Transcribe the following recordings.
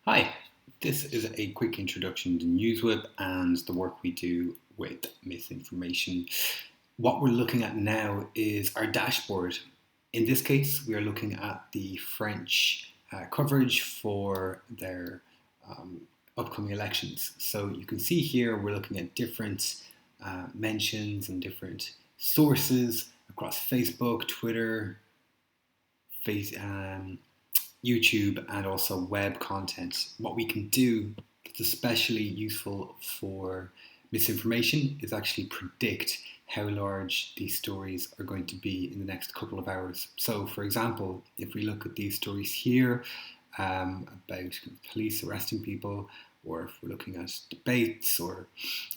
Hi, this is a quick introduction to NewsWhip and the work we do with misinformation. What we're looking at now is our dashboard. In this case, we are looking at the French coverage for their upcoming elections. So you can see here we're looking at different mentions and different sources across Facebook, Twitter, face, YouTube, and also web content. What we can do that's especially useful for misinformation is actually predict how large these stories are going to be in the next couple of hours. So, for example, if we look at these stories here about police arresting people, or if we're looking at debates or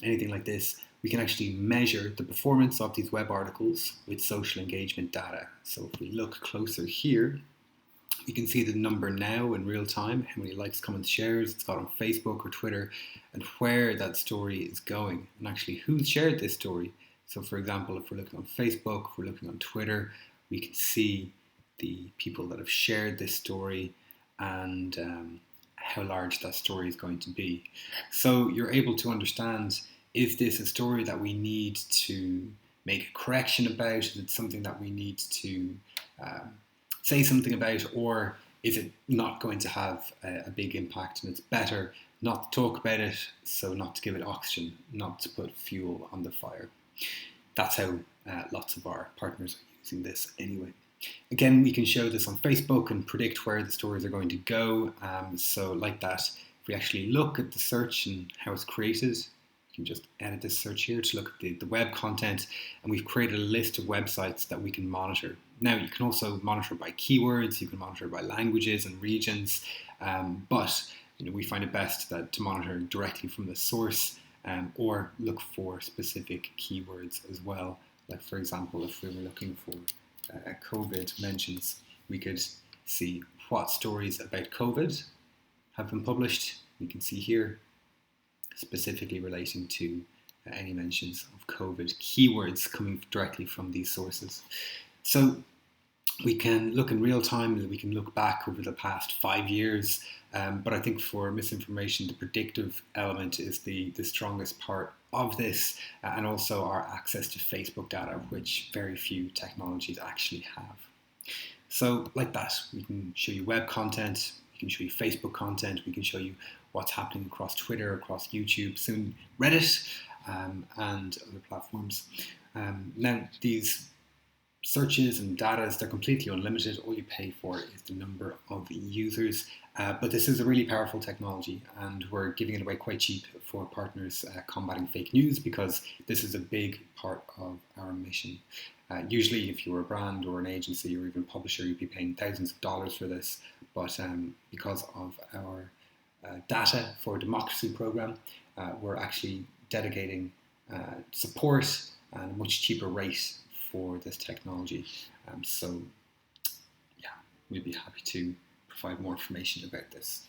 anything like this, we can actually measure the performance of these web articles with social engagement data. So, if we look closer here, you can see the number now in real time, how many likes, comments, shares it's got on Facebook or Twitter, and where that story is going, and actually who's shared this story. So, for example, if we're looking on Facebook, if we're looking on Twitter, we can see the people that have shared this story and how large that story is going to be. So, you're able to understand, is this a story that we need to make a correction about? Is it something that we need to say something about, or is it not going to have a big impact and it's better not to talk about it, so not to give it oxygen, not to put fuel on the fire. That's how lots of our partners are using this anyway. Again, we can show this on Facebook and predict where the stories are going to go. So like that, if we actually look at the search and how it's created, you can just edit this search here to look at the web content, and we've created a list of websites that we can monitor. Now, you can also monitor by keywords, you can monitor by languages and regions, but we find it best to monitor directly from the source, or look for specific keywords as well. Like, for example, if we were looking for COVID mentions, we could see what stories about COVID have been published. We can see here specifically relating to any mentions of COVID keywords coming directly from these sources. So we can look in real time, we can look back over the past 5 years, but I think for misinformation, the predictive element is the strongest part of this, and also our access to Facebook data, which very few technologies actually have. So like that, we can show you web content, we can show you Facebook content, we can show you what's happening across Twitter, across YouTube, soon Reddit, and other platforms. Now, these searches and data, they're completely unlimited. All you pay for is the number of users. But this is a really powerful technology, and we're giving it away quite cheap for partners combating fake news, because this is a big part of our mission. Usually, if you're a brand or an agency or even a publisher, you'd be paying thousands of dollars for this. But because of our Data for Democracy program, we're actually dedicating support and a much cheaper rate for this technology. So, yeah, we'd be happy to provide more information about this.